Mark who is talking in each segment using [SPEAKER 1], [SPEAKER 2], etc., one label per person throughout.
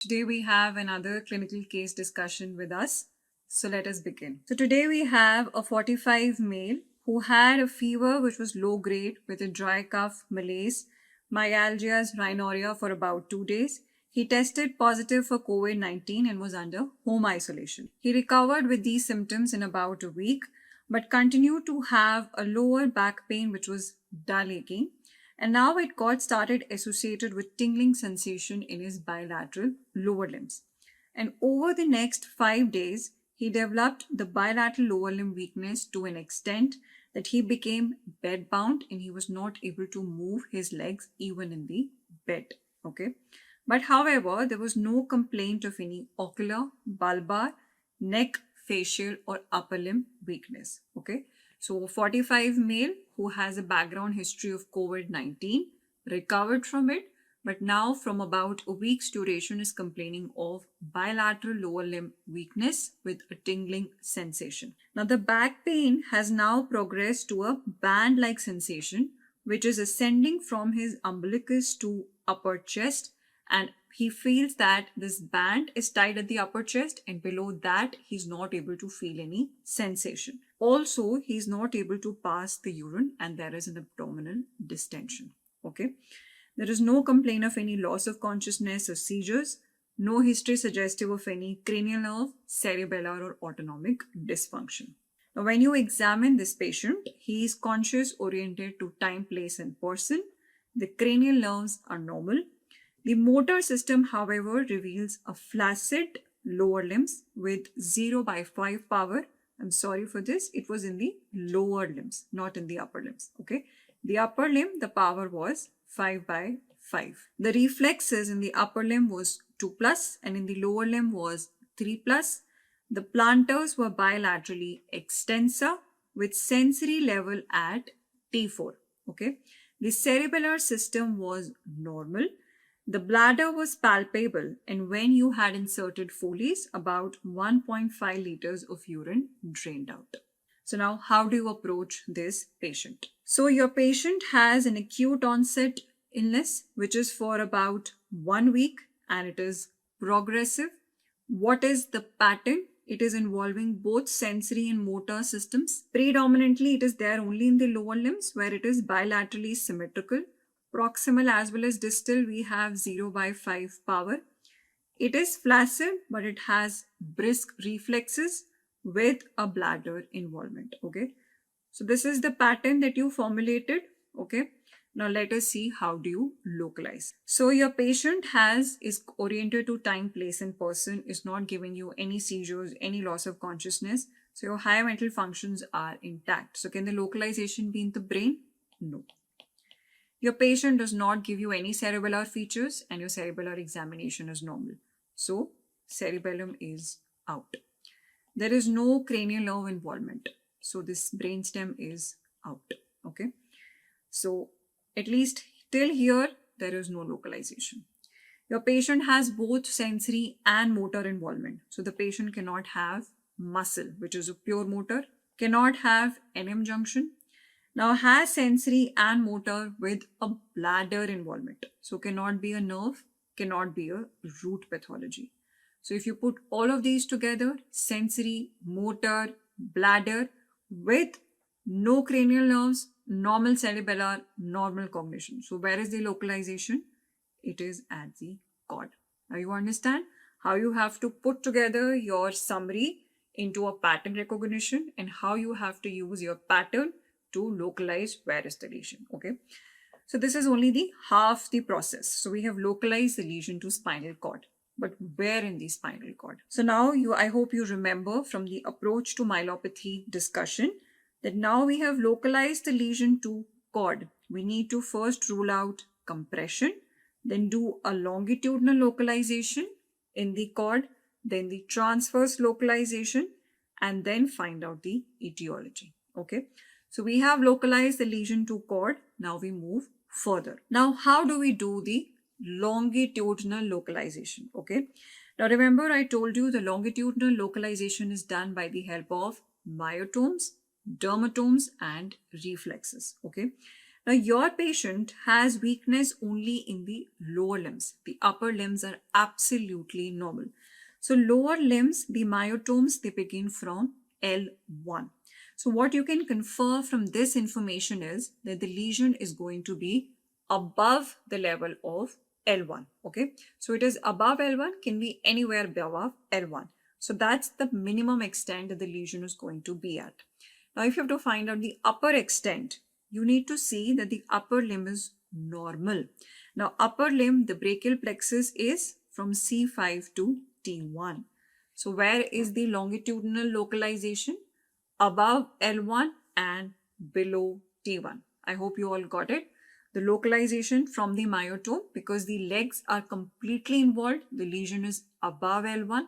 [SPEAKER 1] Today we have another clinical case discussion with us. So let us begin. So today we have a 45 male who had a fever which was low grade with a dry cough, malaise, myalgias, rhinorrhea for about 2 days. He tested positive for COVID-19 and was under home isolation. He recovered with these symptoms in about a week, but continued to have a lower back pain which was dull aching, and now it got started associated with tingling sensation in his bilateral lower limbs. And over the next 5 days, he developed the bilateral lower limb weakness to an extent that he became bedbound and he was not able to move his legs even in the bed. Okay. But however, there was no complaint of any ocular, bulbar, neck, facial, or upper limb weakness. Okay. So 45 male who has a background history of COVID-19 recovered from it, but now from about a week's duration is complaining of bilateral lower limb weakness with a tingling sensation. Now the back pain has now progressed to a band-like sensation which is ascending from his umbilicus to upper chest, and he feels that this band is tied at the upper chest and below that he's not able to feel any sensation. Also, he's not able to pass the urine and there is an abdominal distension. Okay. There is no complaint of any loss of consciousness or seizures, no history suggestive of any cranial nerve, cerebellar or autonomic dysfunction. Now, when you examine this patient, he is conscious oriented to time, place and person. The cranial nerves are normal. The motor system, however, reveals a flaccid lower limbs with 0/5 power. I'm sorry for this. It was in the lower limbs, not in the upper limbs. Okay. The upper limb, the power was 5/5. The reflexes in the upper limb was 2 plus and in the lower limb was 3 plus. The plantars were bilaterally extensor with sensory level at T4. Okay. The cerebellar system was normal. The bladder was palpable, and when you had inserted Foley's, about 1.5 liters of urine drained out. So now, how do you approach this patient? So your patient has an acute onset illness, which is for about 1 week, and it is progressive. What is the pattern? It is involving both sensory and motor systems. Predominantly, it is there only in the lower limbs where it is bilaterally symmetrical. Proximal as well as distal, we have 0/5 power. It is flaccid, but it has brisk reflexes with a bladder involvement. Okay. So this is the pattern that you formulated. Okay. Now let us see how do you localize. So your patient is oriented to time, place and person, is not giving you any seizures, any loss of consciousness. So your higher mental functions are intact. So can the localization be in the brain? No. Your patient does not give you any cerebellar features and your cerebellar examination is normal. So, cerebellum is out. There is no cranial nerve involvement. So, this brainstem is out. Okay. So, at least till here, there is no localization. Your patient has both sensory and motor involvement. So, the patient cannot have muscle, which is a pure motor, cannot have NM junction. Now has sensory and motor with a bladder involvement. So cannot be a nerve, cannot be a root pathology. So if you put all of these together, sensory, motor, bladder with no cranial nerves, normal cerebellar, normal cognition. So where is the localization? It is at the cord. Now you understand how you have to put together your summary into a pattern recognition and how you have to use your pattern to localize where is the lesion. Okay. So this is only the half the process. So we have localized the lesion to spinal cord, but where in the spinal cord? So now I hope you remember from the approach to myelopathy discussion that now we have localized the lesion to cord. We need to first rule out compression, then do a longitudinal localization in the cord, then the transverse localization, and then find out the etiology. Okay. So we have localized the lesion to cord. Now we move further. Now, how do we do the longitudinal localization? Okay. Now remember I told you the longitudinal localization is done by the help of myotomes, dermatomes and reflexes. Okay. Now, your patient has weakness only in the lower limbs. The upper limbs are absolutely normal. So, lower limbs, the myotomes, they begin from L1. So, what you can confer from this information is that the lesion is going to be above the level of L1. Okay, so it is above L1, can be anywhere above L1. So, that's the minimum extent that the lesion is going to be at. Now, if you have to find out the upper extent, you need to see that the upper limb is normal. Now, upper limb, the brachial plexus is from C5 to T1. So, where is the longitudinal localization? Above L1 and below T1. I hope you all got it. The localization from the myotome, because the legs are completely involved, the lesion is above L1,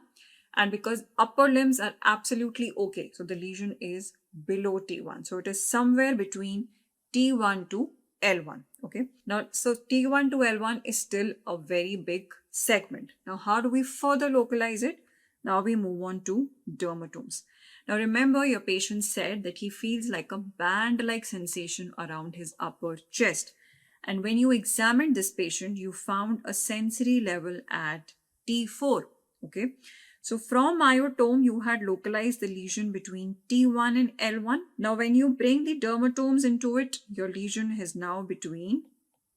[SPEAKER 1] and because upper limbs are absolutely okay, so the lesion is below T1. So it is somewhere between T1 to L1. Okay. Now, so T1 to L1 is still a very big segment. Now, how do we further localize it? Now we move on to dermatomes. Now remember, your patient said that he feels like a band-like sensation around his upper chest. And when you examined this patient, you found a sensory level at T4. Okay. So from myotome, you had localized the lesion between T1 and L1. Now when you bring the dermatomes into it, your lesion is now between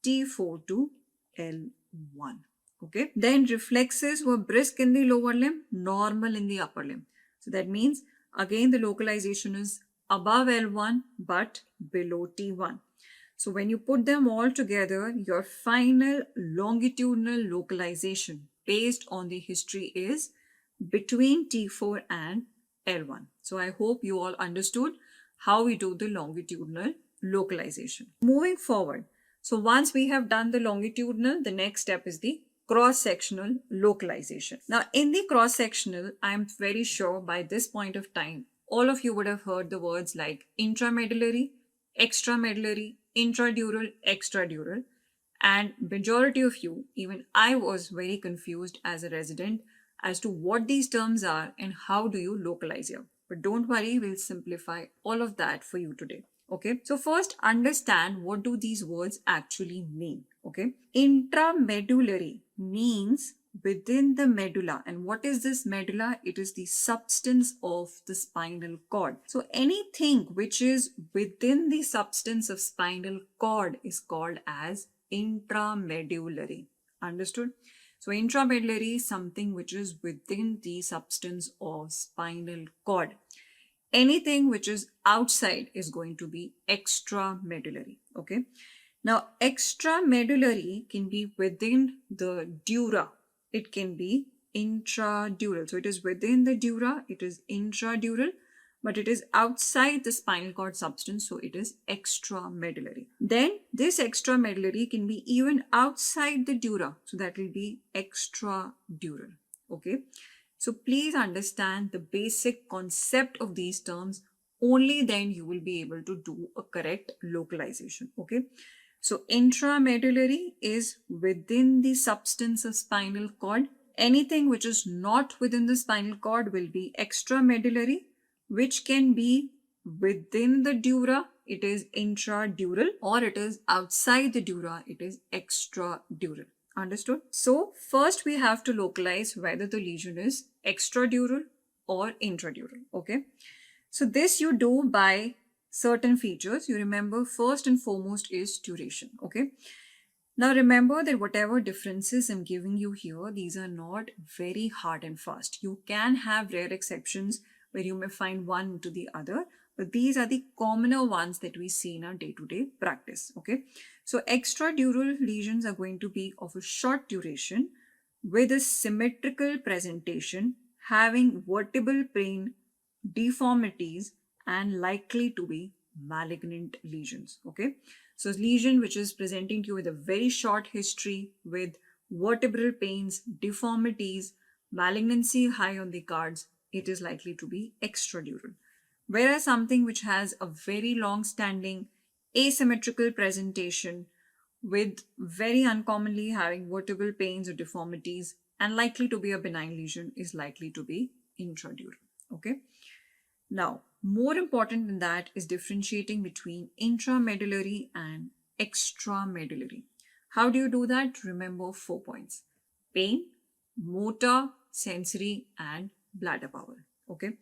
[SPEAKER 1] T4 to L1. Okay. Then reflexes were brisk in the lower limb, normal in the upper limb. So that means again the localization is above L1 but below T1. So when you put them all together, your final longitudinal localization based on the history is between T4 and L1. So I hope you all understood how we do the longitudinal localization. Moving forward, so once we have done the longitudinal, the next step is the cross-sectional localization. Now in the cross-sectional, I'm very sure by this point of time, all of you would have heard the words like intramedullary, extramedullary, intradural, extradural, and majority of you, even I was very confused as a resident as to what these terms are and how do you localize here. But don't worry, we'll simplify all of that for you today. Okay, so first understand what do these words actually mean. Okay, intramedullary means within the medulla. And what is this medulla? It is the substance of the spinal cord. So anything which is within the substance of spinal cord is called as intramedullary. Understood? So intramedullary is something which is within the substance of spinal cord. Anything which is outside is going to be extramedullary. Okay. Now, extramedullary can be within the dura. It can be intradural. So it is within the dura, it is intradural, but it is outside the spinal cord substance, so it is extramedullary. Then this extramedullary can be even outside the dura, so that will be extradural. Okay. So please understand the basic concept of these terms. Only then you will be able to do a correct localization. Okay. So intramedullary is within the substance of spinal cord. Anything which is not within the spinal cord will be extramedullary, which can be within the dura, it is intradural, or it is outside the dura, it is extradural. Understood? So first we have to localize whether the lesion is extradural or intradural. Okay. So this you do by certain features. You remember first and foremost is duration. Okay. Now remember that whatever differences I'm giving you here, these are not very hard and fast. You can have rare exceptions where you may find one to the other, but these are the commoner ones that we see in our day-to-day practice. Okay. So extradural lesions are going to be of a short duration with a symmetrical presentation, having vertebral plane deformities and likely to be malignant lesions. Okay. So lesion which is presenting to you with a very short history with vertebral pains, deformities, malignancy high on the cards, it is likely to be extradural. Whereas something which has a very long-standing asymmetrical presentation with very uncommonly having vertebral pains or deformities and likely to be a benign lesion is likely to be intradural. Okay. Now, more important than that is differentiating between intramedullary and extramedullary. How do you do that? Remember 4 points: pain, motor, sensory, and bladder power. Okay.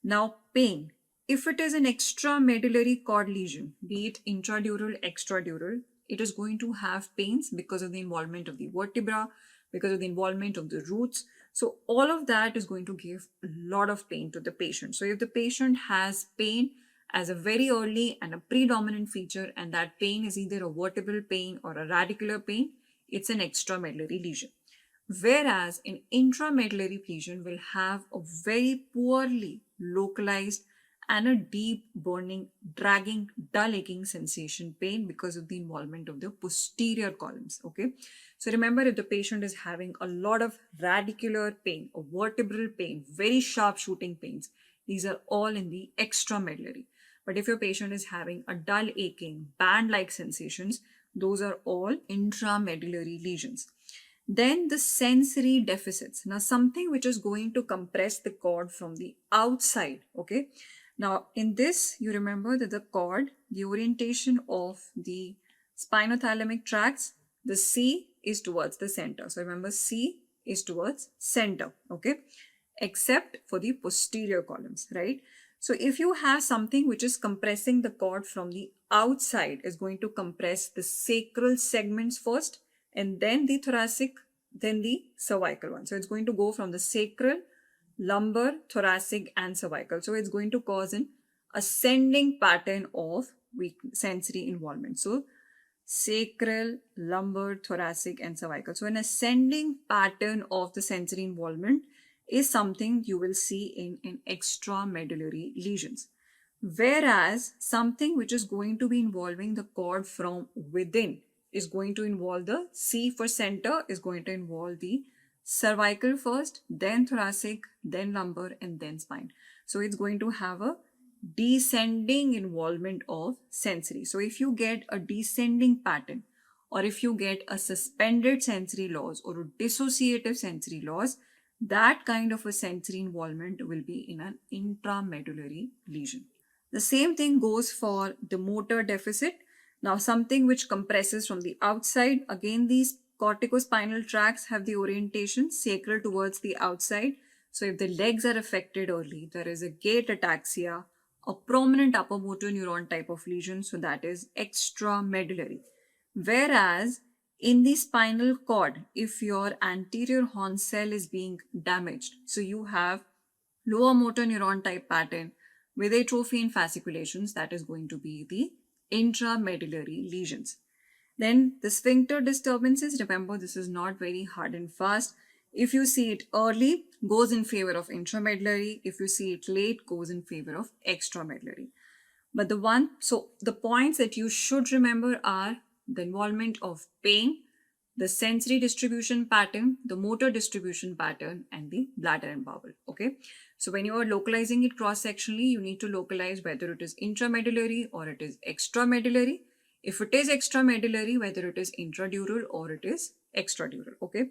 [SPEAKER 1] Now, pain. If it is an extramedullary cord lesion, be it intradural, extradural, it is going to have pains because of the involvement of the vertebra, because of the involvement of the roots. So all of that is going to give a lot of pain to the patient. So if the patient has pain as a very early and a predominant feature, and that pain is either a vertebral pain or a radicular pain, it's an extramedullary lesion. Whereas an intramedullary lesion will have a very poorly localized and a deep burning, dragging, dull aching sensation pain because of the involvement of the posterior columns. Okay. So remember, if the patient is having a lot of radicular pain or vertebral pain, very sharp shooting pains, these are all in the extramedullary. But if your patient is having a dull aching, band-like sensations, those are all intramedullary lesions. Then the sensory deficits. Now, something which is going to compress the cord from the outside. Okay. Now, in this, you remember that the cord, the orientation of the spinothalamic tracts, the C is towards the center. So remember, C is towards center. Okay. Except for the posterior columns, right? So if you have something which is compressing the cord from the outside, is going to compress the sacral segments first, and then the thoracic, then the cervical one. So it's going to go from the sacral, lumbar, thoracic, and cervical. So it's going to cause an ascending pattern of sensory involvement. So sacral, lumbar, thoracic, and cervical. So an ascending pattern of the sensory involvement is something you will see in extramedullary lesions. Whereas something which is going to be involving the cord from within is going to involve the C for center, is going to involve the cervical first, then thoracic, then lumbar, and then spine. So it's going to have a descending involvement of sensory. So if you get a descending pattern, or if you get a suspended sensory loss or a dissociative sensory loss, that kind of a sensory involvement will be in an intramedullary lesion. The same thing goes for the motor deficit. Now, something which compresses from the outside, again, these corticospinal tracts have the orientation sacral towards the outside. So if the legs are affected early, there is a gait ataxia, a prominent upper motor neuron type of lesion. So that is extramedullary. Whereas in the spinal cord, if your anterior horn cell is being damaged, so you have lower motor neuron type pattern with atrophy and fasciculations, that is going to be the intramedullary lesions. Then the sphincter disturbances, remember this is not very hard and fast. If you see it early, goes in favor of intramedullary. If you see it late, goes in favor of extramedullary. But the points that you should remember are the involvement of pain, the sensory distribution pattern, the motor distribution pattern, and the bladder and bowel. Okay. So when you are localizing it cross-sectionally, you need to localize whether it is intramedullary or it is extramedullary. If it is extramedullary, whether it is intradural or it is extradural. Okay.